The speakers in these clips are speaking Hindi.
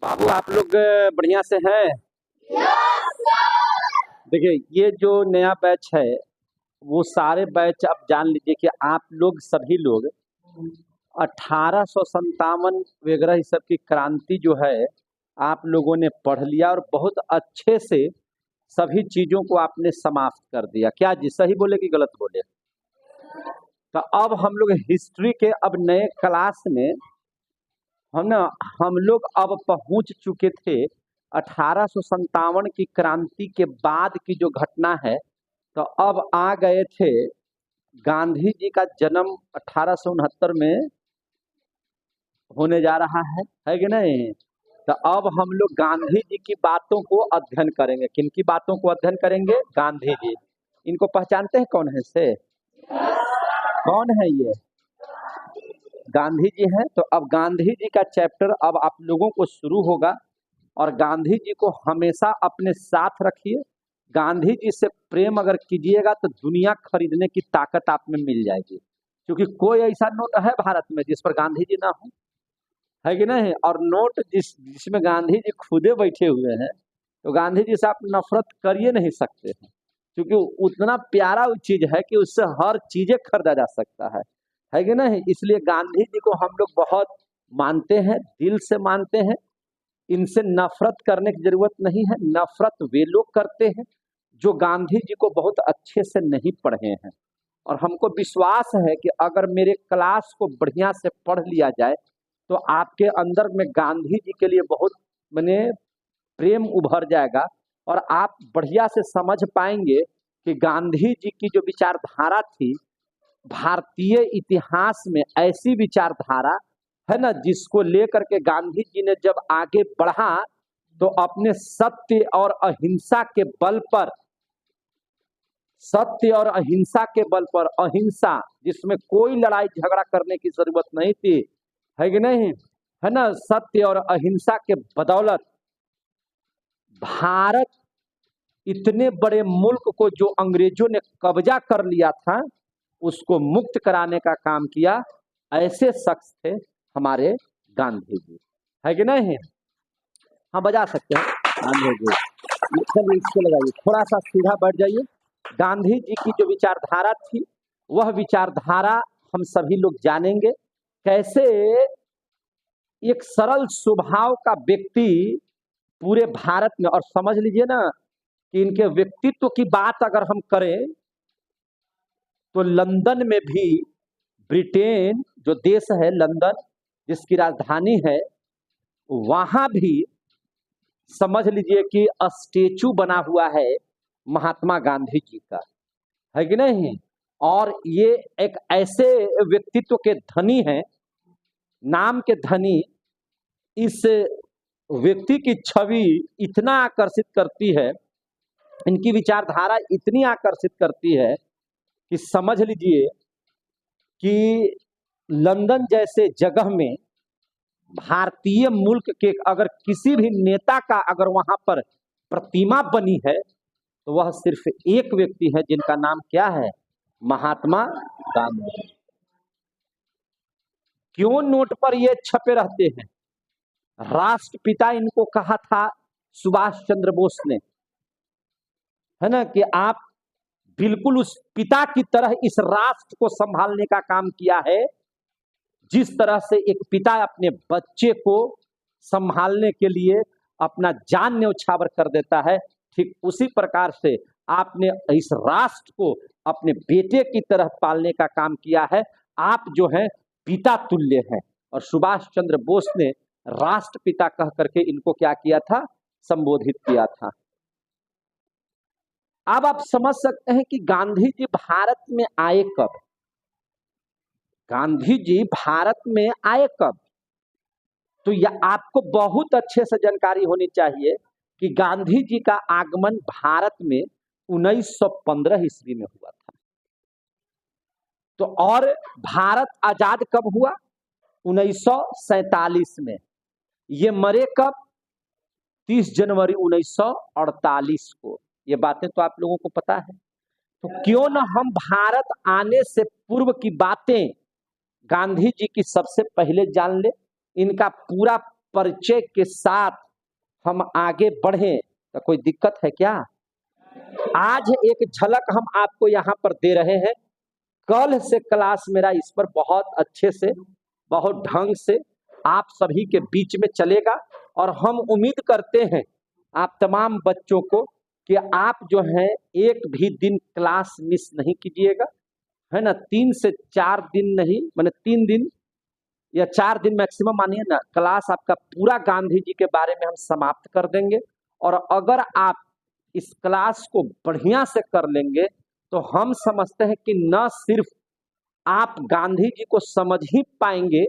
बाबू आप लोग बढ़िया से हैं। देखिए ये जो नया बैच है वो सारे बैच आप जान लीजिए कि आप लोग सभी लोग 1857 वगैरह इस सब की क्रांति जो है आप लोगों ने पढ़ लिया और बहुत अच्छे से सभी चीजों को आपने समाप्त कर दिया। क्या जी सही बोले कि गलत बोले? तो अब हम लोग हिस्ट्री के अब नए क्लास में हम ना हम लोग अब पहुंच चुके थे 1857 की क्रांति के बाद की जो घटना है। तो अब आ गए थे गांधी जी का जन्म 1869 में होने जा रहा है कि नहीं? तो अब हम लोग गांधी जी की बातों को अध्ययन करेंगे। किन की बातों को अध्ययन करेंगे? गांधी जी। इनको पहचानते हैं कौन है से? कौन है ये? गांधी जी हैं। तो अब गांधी जी का चैप्टर अब आप लोगों को शुरू होगा और गांधी जी को हमेशा अपने साथ रखिए। गांधी जी से प्रेम अगर कीजिएगा तो दुनिया खरीदने की ताकत आप में मिल जाएगी, क्योंकि कोई ऐसा नोट है भारत में जिस पर गांधी जी ना हो, है कि नहीं? और नोट जिसमें गांधी जी खुदे बैठे हुए हैं तो गांधी जी से आप नफरत करिए नहीं सकते हैं, क्योंकि उतना प्यारा चीज है कि उससे हर चीजें खरीदा जा सकता है कि नहीं? इसलिए गांधी जी को हम लोग बहुत मानते हैं, दिल से मानते हैं। इनसे नफरत करने की जरूरत नहीं है। नफरत वे लोग करते हैं जो गांधी जी को बहुत अच्छे से नहीं पढ़े हैं। और हमको विश्वास है कि अगर मेरे क्लास को बढ़िया से पढ़ लिया जाए तो आपके अंदर में गांधी जी के लिए बहुत मैंने प्रेम उभर जाएगा और आप बढ़िया से समझ पाएंगे कि गांधी जी की जो विचारधारा थी, भारतीय इतिहास में ऐसी विचारधारा है ना जिसको लेकर के गांधी जी ने जब आगे बढ़ा तो अपने सत्य और अहिंसा के बल पर, सत्य और अहिंसा के बल पर, अहिंसा जिसमें कोई लड़ाई झगड़ा करने की जरूरत नहीं थी, है कि नहीं? है ना? सत्य और अहिंसा के बदौलत भारत इतने बड़े मुल्क को जो अंग्रेजों ने कब्जा कर लिया था उसको मुक्त कराने का काम किया। ऐसे शख्स थे हमारे गांधी जी, है कि नहीं? हाँ बजा सकते हैं गांधी जी। चलिए इसको लगाइए, थोड़ा सा सीधा बैठ जाइए। गांधी जी की जो विचारधारा थी वह विचारधारा हम सभी लोग जानेंगे। कैसे एक सरल स्वभाव का व्यक्ति पूरे भारत में, और समझ लीजिए ना कि इनके व्यक्तित्व की बात अगर हम करें तो लंदन में भी, ब्रिटेन जो देश है लंदन जिसकी राजधानी है, वहां भी समझ लीजिए कि स्टेचू बना हुआ है महात्मा गांधी जी का, है कि नहीं? और ये एक ऐसे व्यक्तित्व के धनी हैं, नाम के धनी। इस व्यक्ति की छवि इतना आकर्षित करती है, इनकी विचारधारा इतनी आकर्षित करती है कि समझ लीजिए कि लंदन जैसे जगह में भारतीय मुल्क के अगर किसी भी नेता का अगर वहां पर प्रतिमा बनी है तो वह सिर्फ एक व्यक्ति है जिनका नाम क्या है? महात्मा गांधी। क्यों नोट पर ये छपे रहते हैं? राष्ट्रपिता इनको कहा था सुभाष चंद्र बोस ने, है ना, कि आप बिल्कुल उस पिता की तरह इस राष्ट्र को संभालने का काम किया है। जिस तरह से एक पिता अपने बच्चे को संभालने के लिए अपना जान न्यौछावर कर देता है, ठीक उसी प्रकार से आपने इस राष्ट्र को अपने बेटे की तरह पालने का काम किया है। आप जो है पिता तुल्य हैं। और सुभाष चंद्र बोस ने राष्ट्रपिता कह करके इनको क्या किया था? संबोधित किया था। अब आप समझ सकते हैं कि गांधी जी भारत में आए कब? गांधी जी भारत में आए कब? तो यह आपको बहुत अच्छे से जानकारी होनी चाहिए कि गांधी जी का आगमन भारत में 1915 ईस्वी में हुआ था। तो और भारत आजाद कब हुआ? 1947 में। ये मरे कब? 30 जनवरी 1948 को। ये बातें तो आप लोगों को पता है। तो क्यों न हम भारत आने से पूर्व की बातें गांधी जी की सबसे पहले जान ले। इनका पूरा परिचय के साथ हम आगे बढ़े तो कोई दिक्कत है क्या? आज एक झलक हम आपको यहाँ पर दे रहे हैं। कल से क्लास मेरा इस पर बहुत अच्छे से, बहुत ढंग से आप सभी के बीच में चलेगा और हम उम्मीद करते हैं आप तमाम बच्चों को कि आप जो है एक भी दिन क्लास मिस नहीं कीजिएगा, है ना। 3 से 4 दिन नहीं, माने 3 दिन या 4 दिन मैक्सिमम मानिए ना, क्लास आपका पूरा गांधी जी के बारे में हम समाप्त कर देंगे। और अगर आप इस क्लास को बढ़िया से कर लेंगे तो हम समझते हैं कि न सिर्फ आप गांधी जी को समझ ही पाएंगे,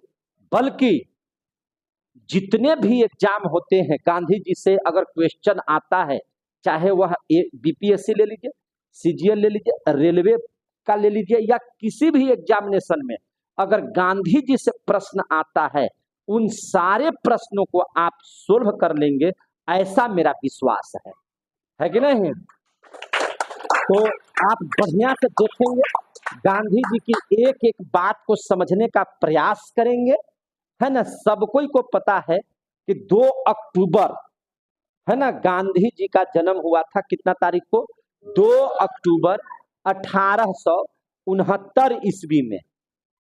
बल्कि जितने भी एग्जाम होते हैं गांधी जी से अगर क्वेश्चन आता है, चाहे वह बीपीएससी ले लीजिए, सीजीएल ले लीजिए, रेलवे का ले लीजिए, या किसी भी एग्जामिनेशन में अगर गांधी जी से प्रश्न आता है, उन सारे प्रश्नों को आप सोल्व कर लेंगे, ऐसा मेरा विश्वास है कि नहीं? तो आप बढ़िया से देखेंगे, गांधी जी की एक एक बात को समझने का प्रयास करेंगे, है ना। सबको को पता है कि 2 अक्टूबर, है ना, गांधी जी का जन्म हुआ था कितना तारीख को? 2 अक्टूबर 1869 ईस्वी में।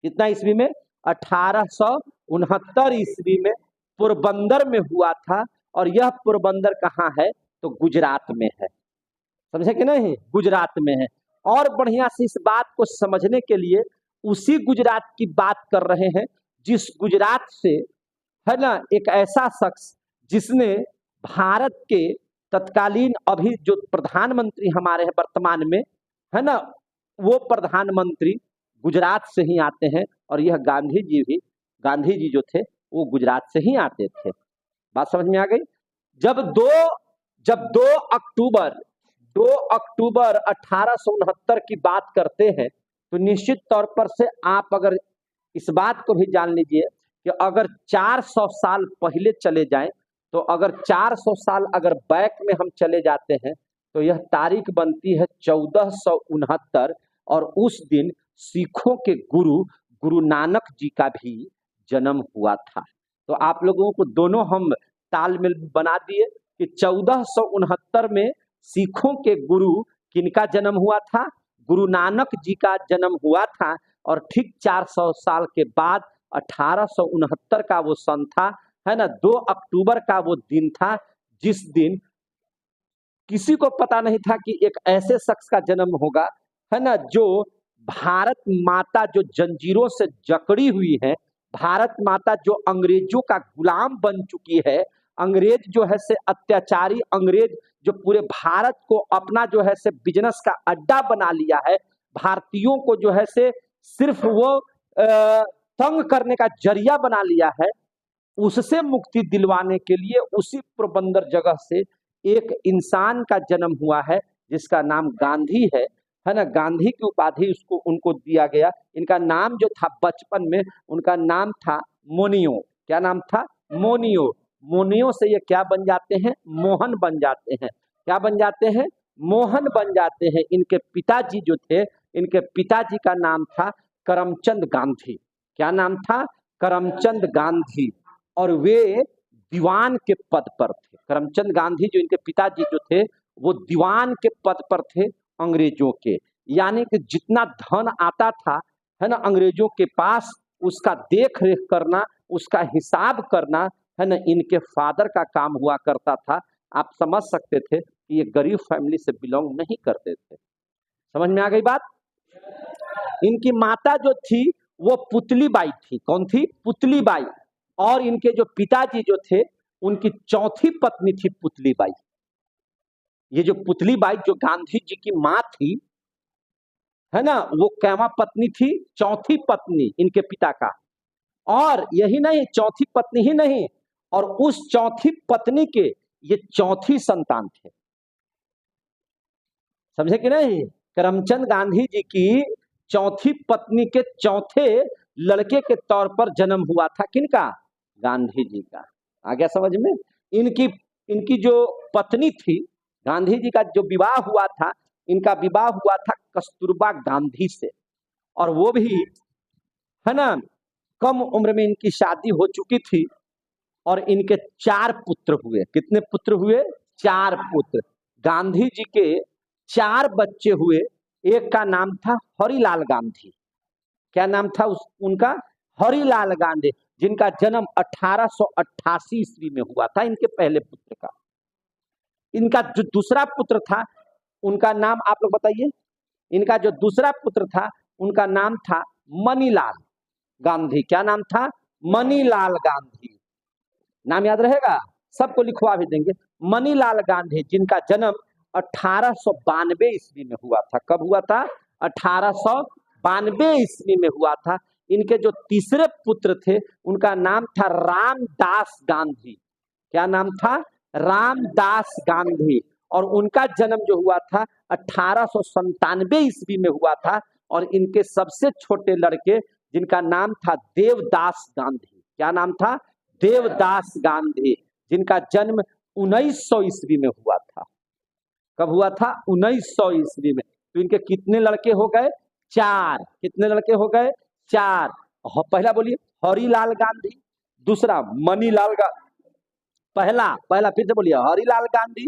कितना ईस्वी में? 1869 ईस्वी में पोरबंदर में हुआ था। और यह पोरबंदर कहाँ है? तो गुजरात में है। समझे कि नहीं? गुजरात में है। और बढ़िया से इस बात को समझने के लिए उसी गुजरात की बात कर रहे हैं जिस गुजरात से, है ना, एक ऐसा शख्स जिसने भारत के तत्कालीन अभी जो प्रधानमंत्री हमारे हैं वर्तमान में, है ना, वो प्रधानमंत्री गुजरात से ही आते हैं। और यह गांधी जी भी, गांधी जी जो थे वो गुजरात से ही आते थे। बात समझ में आ गई? जब 2 अक्टूबर 2 अक्टूबर 1869 की बात करते हैं तो निश्चित तौर पर से आप अगर इस बात को भी जान लीजिए कि अगर 400 साल पहले चले जाएं, तो अगर 400 साल अगर बैक में हम चले जाते हैं तो यह तारीख बनती है 1469। और उस दिन सिखों के गुरु नानक जी का भी जन्म हुआ था। तो आप लोगों को दोनों हम तालमेल बना दिए कि 1469 में सिखों के गुरु किनका जन्म हुआ था? गुरु नानक जी का जन्म हुआ था। और ठीक 400 साल के बाद 1869 का वो सन था, है ना, 2 अक्टूबर का वो दिन था जिस दिन किसी को पता नहीं था कि एक ऐसे शख्स का जन्म होगा, है ना, जो भारत माता जो जंजीरों से जकड़ी हुई है, भारत माता जो अंग्रेजों का गुलाम बन चुकी है, अंग्रेज जो है से अत्याचारी अंग्रेज जो पूरे भारत को अपना जो है से बिजनेस का अड्डा बना लिया है, भारतीयों को जो है से सिर्फ वो तंग करने का जरिया बना लिया है, उससे मुक्ति दिलवाने के लिए उसी पोरबंदर जगह से एक इंसान का जन्म हुआ है जिसका नाम गांधी है ना। गांधी की उपाधि उसको उनको दिया गया। इनका नाम जो था बचपन में, उनका नाम था मोनियो। क्या नाम था? मोनियो। मोनियो से ये क्या बन जाते हैं? मोहन बन जाते हैं। क्या बन जाते हैं? मोहन बन जाते हैं। इनके पिताजी जो थे, इनके पिताजी का नाम था करमचंद गांधी। क्या नाम था? करमचंद गांधी। और वे दीवान के पद पर थे। करमचंद गांधी जो इनके पिताजी जो थे वो दीवान के पद पर थे अंग्रेजों के। यानी कि जितना धन आता था, है ना, अंग्रेजों के पास, उसका देख रेख करना, उसका हिसाब करना, है ना, इनके फादर का काम हुआ करता था। आप समझ सकते थे कि ये गरीब फैमिली से बिलोंग नहीं करते थे। समझ में आ गई बात? इनकी माता जो थी वो पुतली बाई थी। कौन थी? पुतली बाई। और इनके जो पिताजी जो थे उनकी चौथी पत्नी थी पुतली बाई। ये जो पुतली बाई जो गांधी जी की माँ थी, है ना, वो कैवा पत्नी थी? चौथी पत्नी इनके पिता का। और यही नहीं, चौथी पत्नी ही नहीं, और उस चौथी पत्नी के ये चौथी संतान थे। समझे कि नहीं? करमचंद गांधी जी की चौथी पत्नी के चौथे लड़के के तौर पर जन्म हुआ था। किनका? गांधी जी का। आ गया समझ में? इनकी जो पत्नी थी, गांधी जी का जो विवाह हुआ था, इनका विवाह हुआ था कस्तूरबा गांधी से। और वो भी, है ना, कम उम्र में इनकी शादी हो चुकी थी। और इनके 4 पुत्र हुए। कितने पुत्र हुए? 4 पुत्र। गांधी जी के 4 बच्चे हुए। एक का नाम था हरिलाल गांधी। क्या नाम था उनका? हरिलाल गांधी, जिनका जन्म 1888 ईस्वी में हुआ था, इनके पहले पुत्र का। इनका जो दूसरा पुत्र था उनका नाम आप लोग बताइए। इनका जो दूसरा पुत्र था उनका नाम था मनीलाल गांधी। क्या नाम था? मनीलाल गांधी। नाम याद रहेगा? सबको लिखवा भी देंगे। मनीलाल गांधी, जिनका जन्म 1892 ईस्वी में हुआ था। कब हुआ था? 1892 ईस्वी में हुआ था। इनके जो तीसरे पुत्र थे उनका नाम था रामदास गांधी। क्या नाम था? रामदास गांधी। और उनका जन्म जो हुआ था 1897 ईस्वी में हुआ था। और इनके सबसे छोटे लड़के जिनका नाम था देवदास गांधी। क्या नाम था? देवदास गांधी, जिनका जन्म 1900 ईस्वी में हुआ था। कब हुआ था? 1900 ईस्वी में। तो इनके कितने लड़के हो गए? 4। कितने लड़के हो गए? 4। पहला बोलिए हरिलाल गांधी, दूसरा मनीलाल गांधी। पहला पहला फिर से बोलिए हरिलाल गांधी,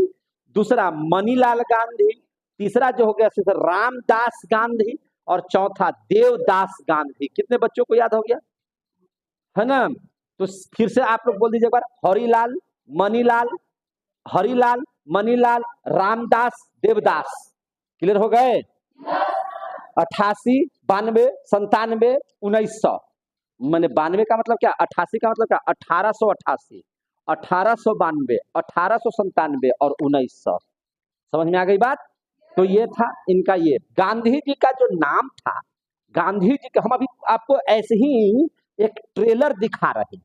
दूसरा मनीलाल गांधी, तीसरा जो हो गया रामदास गांधी, और चौथा देवदास गांधी। कितने बच्चों को याद हो गया है ना? तो फिर से आप लोग बोल दीजिए एक बार। हरिलाल, मनीलाल, हरिलाल, मनीलाल, रामदास, देवदास। क्लियर हो गए? 88, 92, 97, 1900। मैंने 92 का मतलब क्या? 88 का मतलब क्या? 1888, 1892, 1897 और 1900। समझ में आ गई बात? तो ये था इनका। ये गांधी जी का जो नाम था, गांधी जी का, हम अभी आपको ऐसे ही एक ट्रेलर दिखा रहे हैं,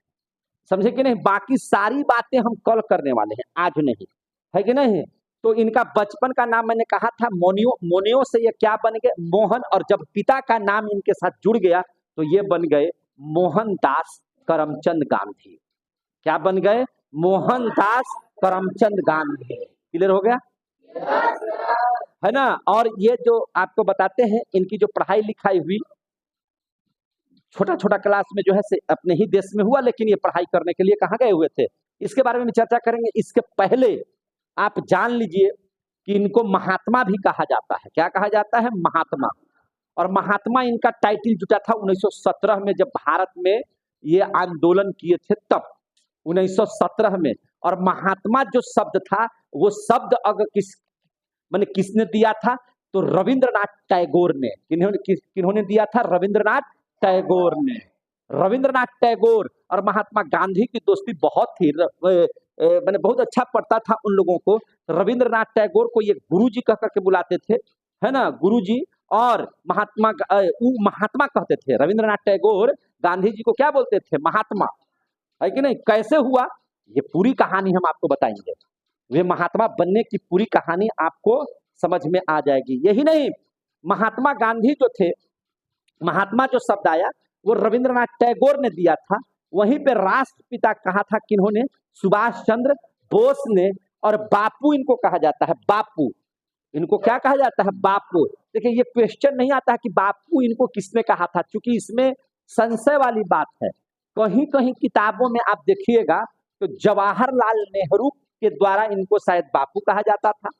समझे कि नहीं? बाकी सारी बातें हम कल करने वाले हैं, आज नहीं, है कि नहीं? तो इनका बचपन का नाम मैंने कहा था मोनियो। मोनियो से ये क्या बन गए? मोहन। और जब पिता का नाम इनके साथ जुड़ गया तो ये बन गए मोहनदास करमचंद गांधी। क्या बन गए? मोहनदास करमचंद गांधी। क्लियर हो गया है ना? और ये जो आपको बताते हैं, इनकी जो पढ़ाई लिखाई हुई छोटा छोटा क्लास में जो है से अपने ही देश में हुआ, लेकिन ये पढ़ाई करने के लिए कहाँ गए हुए थे, इसके बारे में चर्चा करेंगे। इसके पहले आप जान लीजिए कि इनको महात्मा भी कहा जाता है। क्या कहा जाता है? महात्मा। और महात्मा इनका टाइटल जुटा था 1917 में, जब भारत में ये आंदोलन किए थे तब, 1917 में। और महात्मा जो शब्द था, वो शब्द अगर माने किसने दिया था? तो रविंद्रनाथ टैगोर ने। किन्होंने दिया था? रविंद्रनाथ टैगोर ने। रविंद्रनाथ टैगोर और महात्मा गांधी की दोस्ती बहुत थी। मैंने बहुत अच्छा पढ़ता था उन लोगों को। रविंद्रनाथ टैगोर को ये गुरुजी कह करके बुलाते थे, है ना? गुरुजी। और महात्मा कहते थे। रविंद्रनाथ टैगोर गांधी जी को क्या बोलते थे? महात्मा, है कि नहीं? कैसे हुआ ये पूरी कहानी हम आपको बताएंगे। वे महात्मा बनने की पूरी कहानी आपको समझ में आ जाएगी। यही नहीं, महात्मा गांधी जो थे, महात्मा जो शब्द आया वो रविंद्रनाथ टैगोर ने दिया था। वहीं पे राष्ट्रपिता कहा था किन्होंने? सुभाष चंद्र बोस ने। और बापू इनको कहा जाता है। बापू, इनको क्या कहा जाता है? बापू। देखिए, ये क्वेश्चन नहीं आता है कि बापू इनको किसने कहा था, क्योंकि इसमें संशय वाली बात है। कहीं कहीं किताबों में आप देखिएगा तो जवाहरलाल नेहरू के द्वारा इनको शायद बापू कहा जाता था,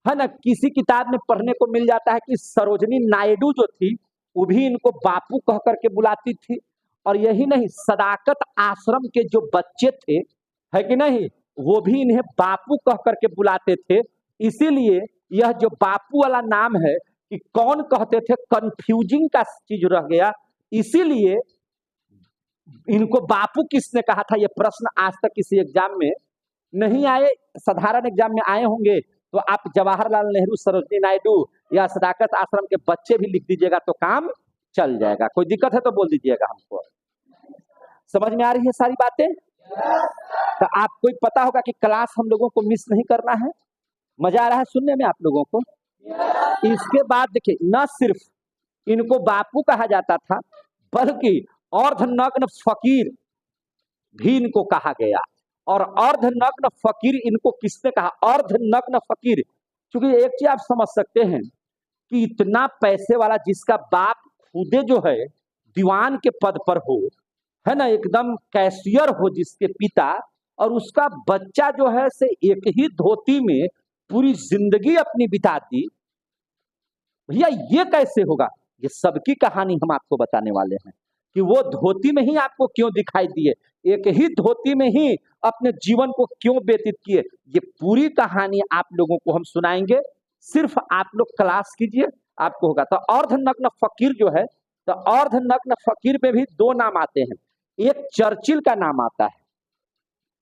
है ना? किसी किताब में पढ़ने को मिल जाता है कि सरोजनी नायडू जो थी वो भी इनको बापू कह करके बुलाती थी। और यही नहीं, सदाकत आश्रम के जो बच्चे थे, है कि नहीं, वो भी इन्हें बापू कह करके बुलाते थे। इसीलिए यह जो बापू वाला नाम है कि कौन कहते थे, कंफ्यूजिंग का चीज रह गया। इसीलिए इनको बापू किसने कहा था, यह प्रश्न आज तक किसी एग्जाम में नहीं आए। साधारण एग्जाम में आए होंगे तो आप जवाहरलाल नेहरू, सरोजनी नायडू या सदाकत आश्रम के बच्चे भी लिख दीजिएगा तो काम चल जाएगा। कोई दिक्कत है तो बोल दीजिएगा हमको। समझ में आ रही है सारी बातें? तो आपको पता होगा कि क्लास हम लोगों को मिस नहीं करना है। मजा आ रहा है सुनने में आप लोगों को? इसके बाद देखिए, न सिर्फ इनको बापू कहा जाता था, बल्कि अर्धनग्न फकीर भी इनको कहा गया। और अर्धनग्न फकीर इनको किसने कहा? अर्धनग्न फकीर। क्योंकि एक चीज आप समझ सकते हैं कि इतना पैसे वाला जिसका बाप खुदे जो है दीवान के पद पर हो, है ना, एकदम कैशियर हो जिसके पिता, और उसका बच्चा जो है से एक ही धोती में पूरी जिंदगी अपनी बिता दी, भैया ये कैसे होगा? ये सबकी कहानी हम आपको बताने वाले हैं कि वो धोती में ही आपको क्यों दिखाई दिए, एक ही धोती में ही अपने जीवन को क्यों व्यतीत किए। ये पूरी कहानी आप लोगों को हम सुनाएंगे, सिर्फ आप लोग क्लास कीजिए, आपको होगा। तो अर्धनग्न फकीर जो है, तो अर्धनग्न फकीर में भी दो नाम आते हैं। एक चर्चिल का नाम आता है,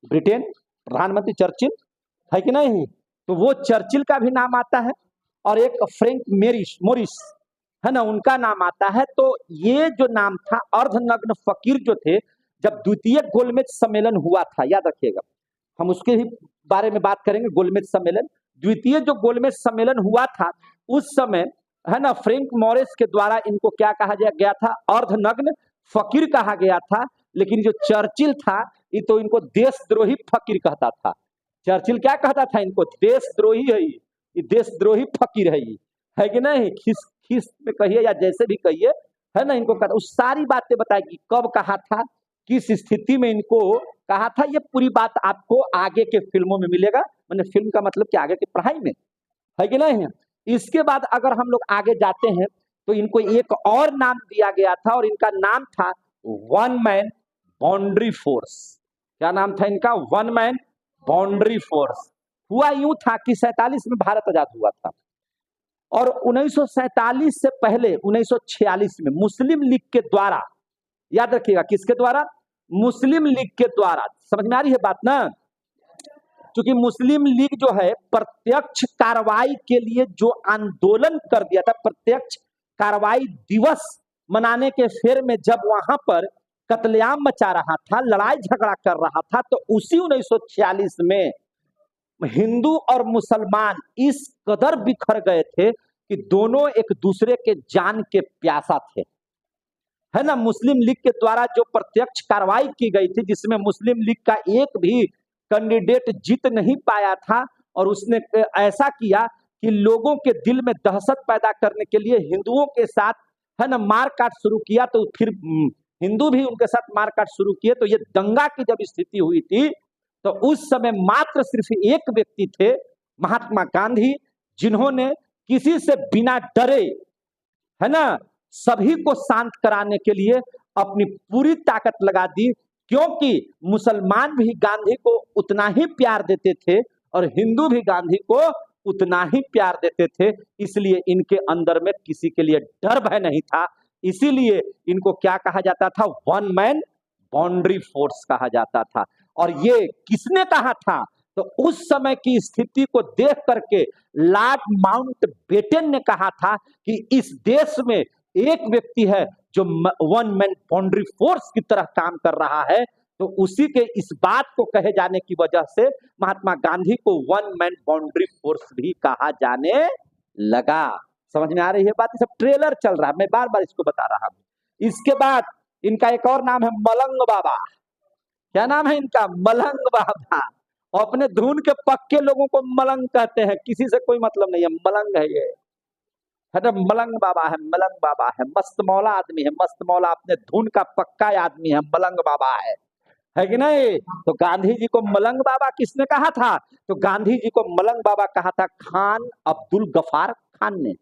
ब्रिटेन प्रधानमंत्री चर्चिल है कि नहीं, तो वो चर्चिल का भी नाम आता है, और एक फ्रैंक मोरिस है ना, उनका नाम आता है। तो ये जो नाम था अर्धनग्न फकीर जो थे, जब द्वितीय गोलमेज सम्मेलन हुआ था, याद रखिएगा, हम उसके ही बारे में बात करेंगे। गोलमेज सम्मेलन, द्वितीय जो गोलमेज सम्मेलन हुआ था, उस समय है ना फ्रैंक मोरिस के द्वारा इनको क्या कहा गया था? अर्धनग्न फकीर कहा गया था। लेकिन जो चर्चिल था, ये तो इनको देशद्रोही फकीर कहता था। चर्चिल क्या कहता था इनको? देशद्रोही है ये देशद्रोही फकीर है कि नहीं? खिस खिस में कहिए या जैसे भी कहिए, है ना, इनको कहता। उस सारी बातें बताएगी, कब कहा था, किस स्थिति में इनको कहा था, ये पूरी बात आपको आगे के फिल्मों में मिलेगा। मैंने फिल्म का मतलब कि आगे की पढ़ाई में, है कि नहीं? इसके बाद अगर हम लोग आगे जाते हैं, तो इनको एक और नाम दिया गया था, और इनका नाम था वन मैन बाउंड्री फोर्स। क्या नाम था इनका? One man boundary force. हुआ यूं था कि 47 में भारत आजाद हुआ था, और 1947 से पहले 1946 में मुस्लिम लीग के द्वारा, याद रखिएगा, किसके द्वारा? मुस्लिम लीग के द्वारा। समझ में आ रही है बात ना? क्योंकि मुस्लिम लीग जो है प्रत्यक्ष कार्रवाई के लिए जो आंदोलन कर दिया था, प्रत्यक्ष कार्रवाई दिवस मनाने के फेर में जब वहां पर कत्लेआम मचा रहा था, लड़ाई झगड़ा कर रहा था, तो उसी 1946 में हिंदू और मुसलमान इस कदर बिखर गए थे कि दोनों एक दूसरे के जान के प्यासा थे, है ना। मुस्लिम लीग के द्वारा जो प्रत्यक्ष कार्रवाई की गई थी, जिसमें मुस्लिम लीग का एक भी कैंडिडेट जीत नहीं पाया था, और उसने ऐसा किया कि लोगों के दिल में दहशत पैदा करने के लिए हिंदुओं के साथ, है ना, मारकाट शुरू किया। तो फिर हिंदू भी उनके साथ मारकाट शुरू किए। तो ये दंगा की जब स्थिति हुई थी, तो उस समय मात्र सिर्फ एक व्यक्ति थे, महात्मा गांधी, जिन्होंने किसी से बिना डरे, है ना, सभी को शांत कराने के लिए अपनी पूरी ताकत लगा दी। क्योंकि मुसलमान भी गांधी को उतना ही प्यार देते थे, और हिंदू भी गांधी को उतना ही प्यार देते थे। इसलिए इनके अंदर में किसी के लिए डर भय नहीं था। इसीलिए इनको क्या कहा जाता था? वन मैन बाउंड्री फोर्स कहा जाता था। और ये किसने कहा था? तो उस समय की स्थिति को देख करके लॉर्ड माउंटबेटन ने कहा था कि इस देश में एक व्यक्ति है जो वन मैन बाउंड्री फोर्स की तरह काम कर रहा है। तो उसी के इस बात को कहे जाने की वजह से महात्मा गांधी को वन मैन बाउंड्री फोर्स भी कहा जाने लगा। समझ में आ रही है बात? ये सब ट्रेलर चल रहा है, मैं बार बार इसको बता रहा हूं। इसके बाद इनका एक और नाम है मलंग बाबा। क्या नाम है इनका? मलंग बाबा। और अपने धुन के पक्के लोगों को मलंग कहते हैं, किसी से कोई मतलब नहीं है, मलंग है ये, है ना। मलंग बाबा है, मलंग बाबा है, मस्त मौला आदमी है, मस्त मौला, अपने धुन का पक्का आदमी है, मलंग बाबा है कि नहीं? तो गांधी जी को मलंग बाबा किसने कहा था? तो गांधी जी को मलंग बाबा कहा था खान अब्दुल गफार खान ने।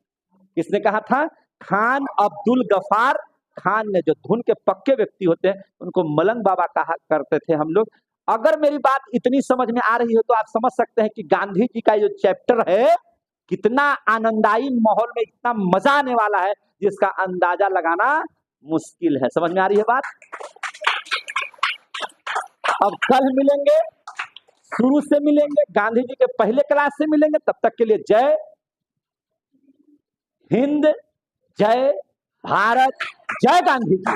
किसने कहा था? खान अब्दुल गफार खान ने। जो धुन के पक्के व्यक्ति होते हैं उनको मलंग बाबा कहा करते थे हम लोग। अगर मेरी बात इतनी समझ में आ रही है तो आप समझ सकते हैं कि गांधी जी का जो चैप्टर है कितना आनंदायी माहौल में, इतना मजा आने वाला है जिसका अंदाजा लगाना मुश्किल है। समझ में आ रही है बात? अब कल मिलेंगे, शुरू से मिलेंगे, गांधी जी के पहले क्लास से मिलेंगे। तब तक के लिए जय हिंद, जय भारत, जय गांधी जी।